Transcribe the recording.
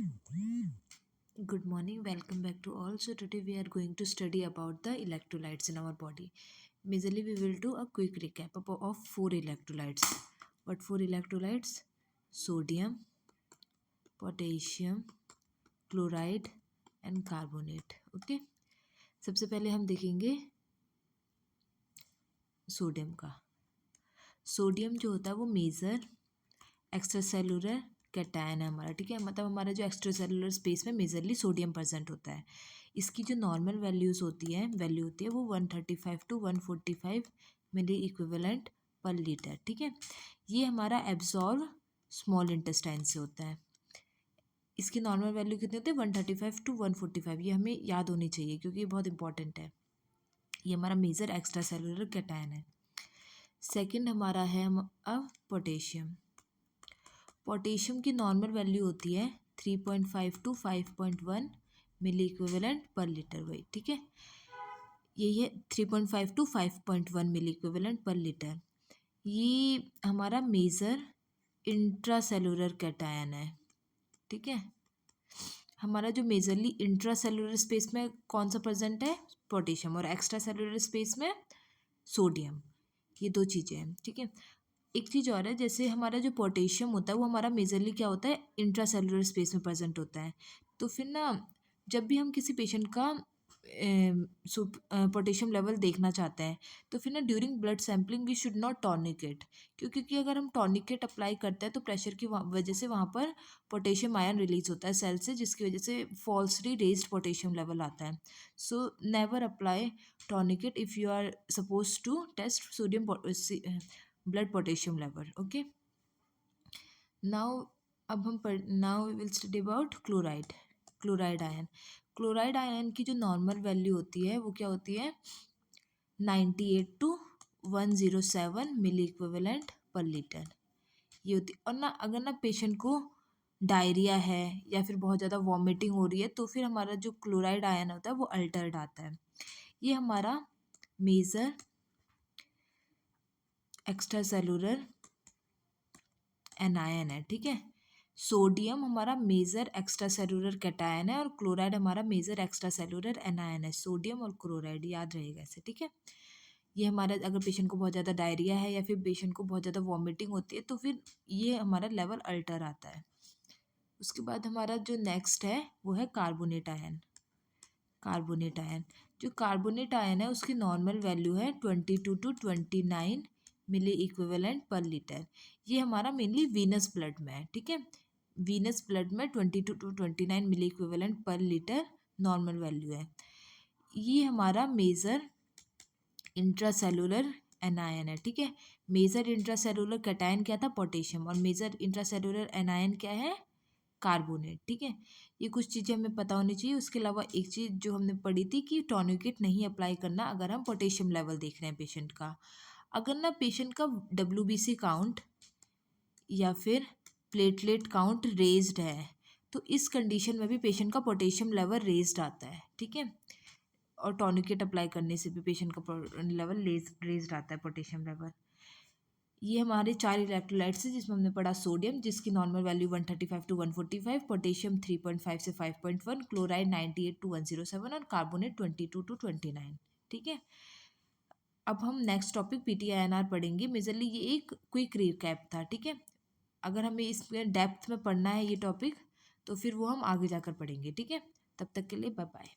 Good morning, welcome back to all. So today we are going to study about the electrolytes in our body. Majorly we will do a quick recap of four electrolytes. What four electrolytes? Sodium, potassium, chloride and carbonate. Okay. सबसे पहले हम देखेंगे sodium का. Sodium जो होता है वो major extracellular cation है हमारा. ठीक है, मतलब हमारा जो एक्स्ट्रा सेलुलर स्पेस में मेजरली सोडियम प्रेजेंट होता है. इसकी जो नॉर्मल वैल्यू होती है वो 135 to 145 milliequivalent per litre. ठीक है, ये हमारा एब्जॉर्ब स्मॉल इंटेस्टाइन से होता है. इसकी नॉर्मल वैल्यू कितनी होती है? 135 to 145. ये हमें याद होनी चाहिए क्योंकि ये बहुत इंपॉर्टेंट है. ये हमारा मेजर एक्स्ट्रा सेलुलर कैटायन है. सेकेंड हमारा है अब पोटेशियम. पोटेशियम की नॉर्मल वैल्यू होती है 3.5 to 5.1 milliequivalent per litre. वही ठीक है, यही है 3.5 to 5.1 milliequivalent per litre. ये हमारा मेजर इंट्रासेलुलर कैटायन है. ठीक है, हमारा जो मेजरली इंट्रासेलुलर स्पेस में कौन सा प्रेजेंट है? पोटेशियम. और एक्स्ट्रा सेलुलर स्पेस में सोडियम. ये दो चीज़ें हैं. ठीक है, एक चीज़ और है, जैसे हमारा जो पोटेशियम होता है वो हमारा मेजरली क्या होता है? इंट्रासेलुलर स्पेस में प्रेजेंट होता है. तो फिर ना जब भी हम किसी पेशेंट का पोटेशियम लेवल देखना चाहते हैं तो फिर ना during blood sampling we should not tourniquet. क्योंकि अगर हम टॉर्निकेट अप्लाई करते हैं तो प्रेशर की वजह से वहाँ पर पोटेशियम आयन रिलीज होता है सेल से, जिसकी वजह से फॉल्सली रेज्ड पोटेशियम लेवल आता है. So never apply tourniquet if you are suppose to test sodium blood potassium level. Okay, now now we will study about chloride ion. Chloride ion की जो नॉर्मल वैल्यू होती है वो क्या होती है? 98 to 107 milliequivalent per litre. ये होती. और ना अगर ना पेशेंट को डायरिया है या फिर बहुत ज़्यादा वॉमिटिंग हो रही है तो फिर हमारा जो क्लोराइड आयन होता है वो अल्टर्ड आता है. ये हमारा मेजर एक्स्ट्रा सेलुलर एनायन है. ठीक है, सोडियम हमारा मेजर एक्स्ट्रा सेलुलर कैटायन है और क्लोराइड हमारा मेजर एक्स्ट्रा सेलुलर एनायन है. सोडियम और क्लोराइड याद रहेगा ऐसे. ठीक है, ये हमारा अगर पेशेंट को बहुत ज़्यादा डायरिया है या फिर पेशेंट को बहुत ज़्यादा वॉमिटिंग होती है तो फिर ये हमारा लेवल अल्टर आता है. उसके बाद हमारा जो नेक्स्ट है वो है कार्बोनेट आयन. कार्बोनेट आयन, जो कार्बोनेट आयन है उसकी नॉर्मल वैल्यू है 22 to 29 milliequivalent per litre. ये हमारा मेनली वीनस ब्लड में है. ठीक है, वीनस ब्लड में 22 to 29 milliequivalent per litre normal value है. ये हमारा मेजर इंट्रासेलुलर एनायन है. ठीक है, मेजर इंट्रासेलुलर कैटायन क्या था? पोटेशियम. और मेजर इंट्रासेलुलर एनायन क्या है? कार्बोनेट. ठीक है, ये कुछ चीज़ें हमें पता होनी चाहिए. उसके अलावा एक चीज़ जो हमने पढ़ी थी कि टॉर्निकेट नहीं अप्लाई करना अगर हम पोटेशियम लेवल देख रहे हैं पेशेंट का. अगर ना पेशेंट का WBC काउंट या फिर प्लेटलेट काउंट रेज्ड है तो इस कंडीशन में भी पेशेंट का पोटेशियम लेवल रेज्ड आता है. ठीक है, और टॉर्निकेट अप्लाई करने से भी पेशेंट का लेवल रेज्ड आता है पोटेशियम लेवल. ये हमारे चार इलेक्ट्रोलाइट्स हैं जिसमें हमने पढ़ा सोडियम जिसकी नॉर्मल वैल्यू 135 to 145, पोटेशियम 3.5 से 5.1, क्लोराइड 98 to 107 और कार्बोनेट 22 to 29. ठीक है, अब हम नेक्स्ट टॉपिक PTINR पढ़ेंगे. मेजरली ये एक क्विक रिकैप था. ठीक है, अगर हमें इसमें डेप्थ में पढ़ना है ये टॉपिक तो फिर वो हम आगे जाकर पढ़ेंगे. ठीक है, तब तक के लिए बाय बाय.